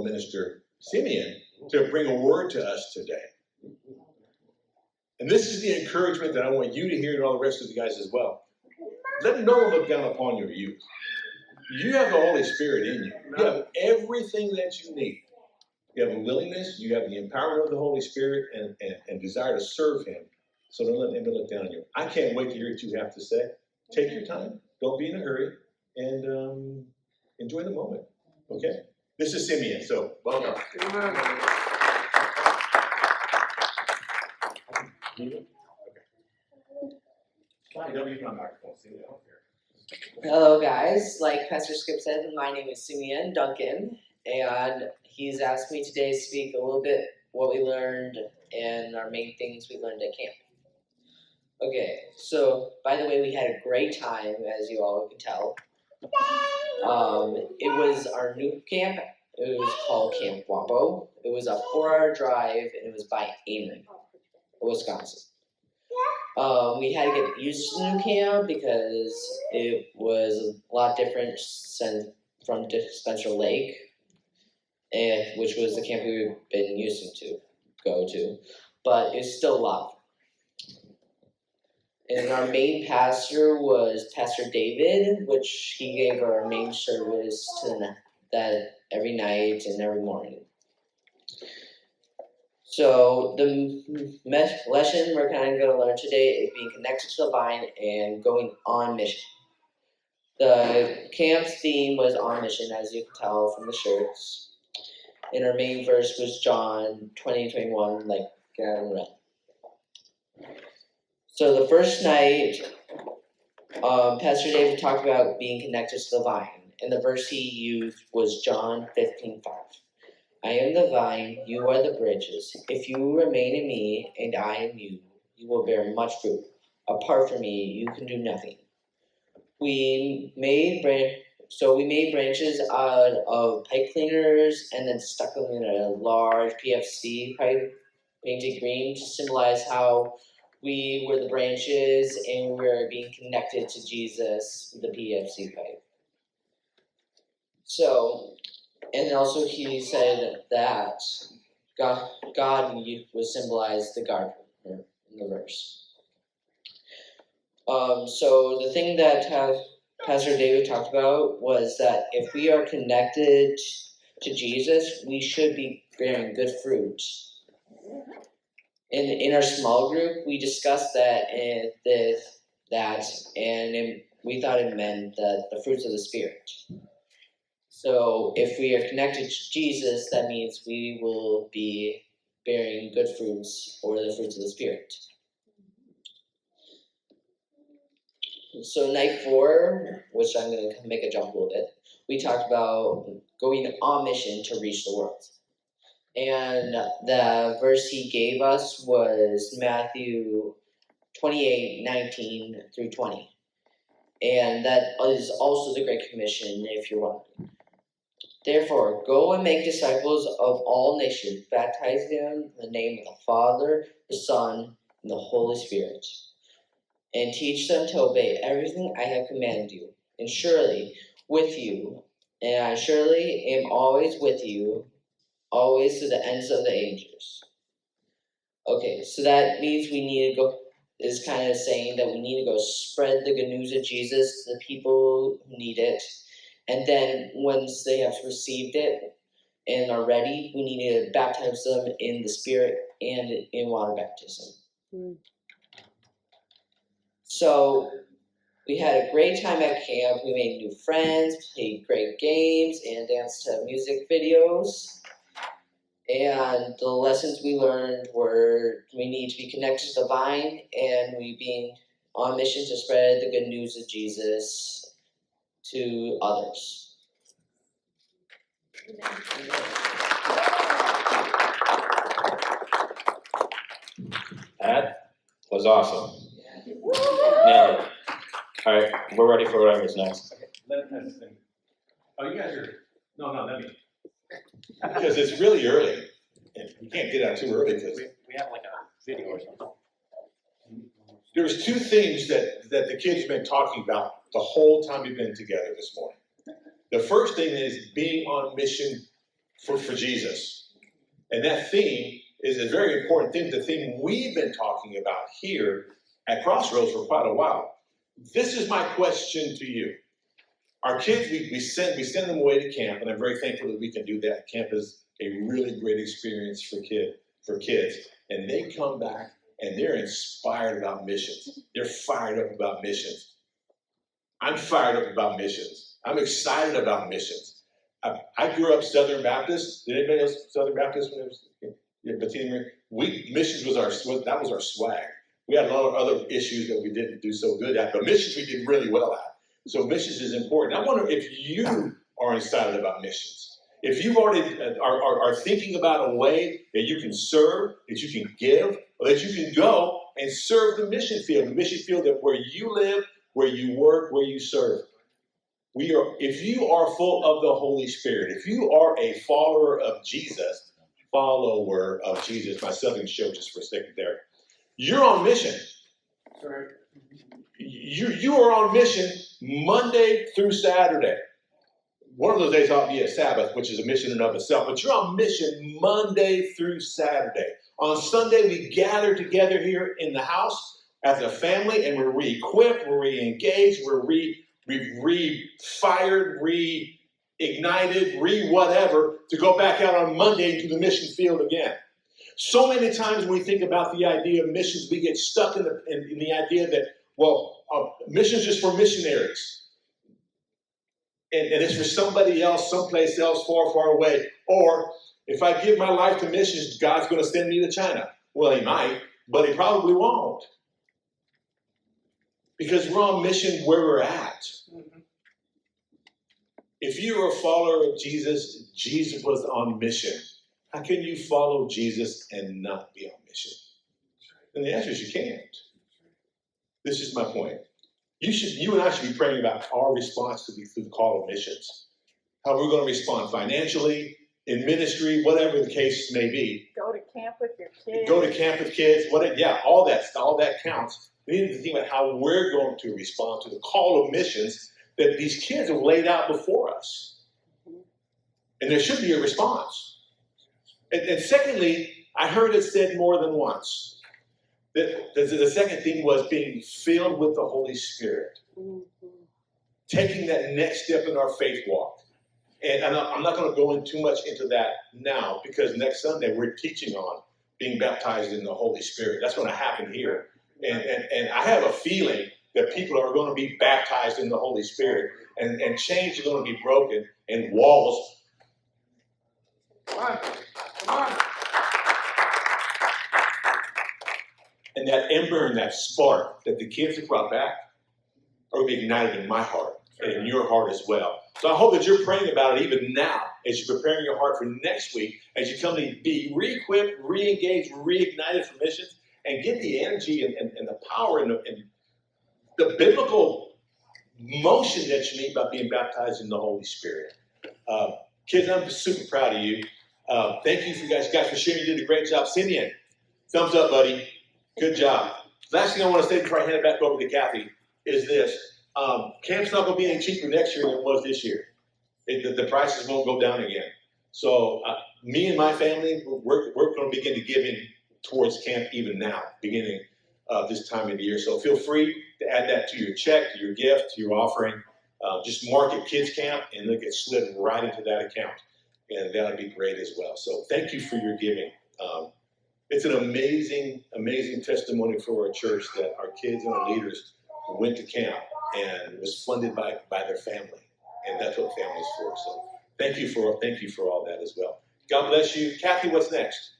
Honorable Minister Simeon to bring a word to us today. And this is the encouragement that I want you to hear and all the rest of the guys as well. Let no one look down upon your youth. You have the Holy Spirit in you. You have everything that you need. You have a willingness, you have the empowerment of the Holy Spirit and desire to serve Him. So don't let anybody look down on you. I can't wait to hear what you have to say. Take your time. Don't be in a hurry. And enjoy the moment. Okay? This is Simeon, so welcome. Hello guys, like Pastor Skip said, my name is Simeon Duncan, and he's asked me today to speak a little bit what we learned and our main things we learned at camp. Okay, so by the way, we had a great time, as you all can tell. It was our new camp. It was called Camp Wambo. It was a 4-hour drive, and it was by Amen, Wisconsin. We had to get used to the new camp because it was a lot different from Spencer Lake, which was the camp we've been used to go to, but it's still a lot. And our main pastor was Pastor David, which he gave our main service to that every night and every morning. So the lesson we're kind of going to learn today is being connected to the vine and going on mission. The camp's theme was on mission, as you can tell from the shirts. And our main verse was John 20:21, like Gavin read. So the first night, Pastor David talked about being connected to the vine, and the verse he used was John 15:5. I am the vine, you are the branches. If you remain in me and I in you, you will bear much fruit. Apart from me, you can do nothing. We made branches out of pipe cleaners and then stuck them in a large PFC pipe painted green to symbolize how we were the branches and we were being connected to Jesus with the PFC pipe. So, and also he said that God was symbolized the gardener in the verse. So the thing that Pastor David talked about was that if we are connected to Jesus, we should be bearing good fruit. In our small group, we discussed that and we thought it meant the fruits of the Spirit. So if we are connected to Jesus, that means we will be bearing good fruits or the fruits of the Spirit. So night 4, which I'm going to make a jump a little bit, we talked about going on mission to reach the world. And the verse he gave us was Matthew 28:19 through 20. And that is also the Great Commission, if you're wondering. Therefore, go and make disciples of all nations, baptizing them in the name of the Father, the Son, and the Holy Spirit, and teach them to obey everything I have commanded you. And I surely am always with you, always to the ends of the ages. Okay, so that means we need to go, is kind of saying that we need to go spread the good news of Jesus to the people who need it. And then once they have received it and are ready, we need to baptize them in the Spirit and in water baptism. So we had a great time at camp. We made new friends, played great games, and danced to music videos. And the lessons we learned were we need to be connected to the vine and we being on mission to spread the good news of Jesus to others. That was awesome. Nailed it. All right, we're ready for whatever's next. Oh, you guys are, no, let me. Because it's really early. And you can't get out too early because We have like a video or something. there's 2 things that the kids have been talking about the whole time we've been together this morning. The first thing is being on mission for Jesus. And that theme is a very important theme, the theme we've been talking about here at Crossroads for quite a while. This is my question to you. Our kids, we send them away to camp, and I'm very thankful that we can do that. Camp is a really great experience for kids. And they come back and they're inspired about missions. They're fired up about missions. I'm fired up about missions. I'm excited about missions. I grew up Southern Baptist. Did anybody else Southern Baptist when it was? Yeah, Bettina, missions was our swag. We had a lot of other issues that we didn't do so good at, but missions we did really well at. So missions is important. I wonder if you are excited about missions. If you already are thinking about a way that you can serve, that you can give, or that you can go and serve the mission field that where you live, where you work, where you serve. If you are full of the Holy Spirit, if you are a follower of Jesus, my Southern show just for a second there, you're on mission. You are on mission Monday through Saturday. One of those days ought to be a Sabbath, which is a mission in and of itself, but you're on mission Monday through Saturday. On Sunday, we gather together here in the house as a family, and we're re-equipped, we're re-engaged, we're re-fired, re-ignited, re-whatever, to go back out on Monday to the mission field again. So many times when we think about the idea of missions, we get stuck in the idea that, missions just for missionaries. And it's for somebody else, someplace else, far, far away. Or if I give my life to missions, God's going to send me to China. Well, he might, but he probably won't. Because we're on mission where we're at. If you're a follower of Jesus, Jesus was on mission. How can you follow Jesus and not be on mission? And the answer is you can't. This is my point. You and I should be praying about our response to the call of missions. How we're going to respond financially, in ministry, whatever the case may be. Go to camp with your kids. Go to camp with kids, all that counts. We need to think about how we're going to respond to the call of missions that these kids have laid out before us. And there should be a response. And secondly, I heard it said more than once. The second thing was being filled with the Holy Spirit. Taking that next step in our faith walk. And I'm not going to go in too much into that now, because next Sunday we're teaching on being baptized in the Holy Spirit. That's going to happen here. And I have a feeling that people are going to be baptized in the Holy Spirit, and chains are going to be broken, and walls. Come on. And that ember and that spark that the kids have brought back are going to be ignited in my heart and in your heart as well. So I hope that you're praying about it even now as you're preparing your heart for next week, as you come to be re-equipped, re-engaged, reignited for missions, and get the energy and the power and the biblical motion that you need by being baptized in the Holy Spirit. Kids, I'm super proud of you. Thank you for you guys for sharing. You did a great job. Simeon, thumbs up, buddy. Good job. Last thing I want to say before I hand it back over to Kathy is this. Camp's not going to be any cheaper next year than it was this year. The prices won't go down again. So me and my family, we're going to begin to give in towards camp even now, beginning this time of the year. So feel free to add that to your check, to your gift, to your offering. Just mark it Kids Camp, and it'll get slid right into that account. And that would be great as well. So thank you for your giving. It's an amazing, amazing testimony for our church that our kids and our leaders went to camp and was funded by their family. And that's what family's for. So thank you for all that as well. God bless you. Kathy, what's next?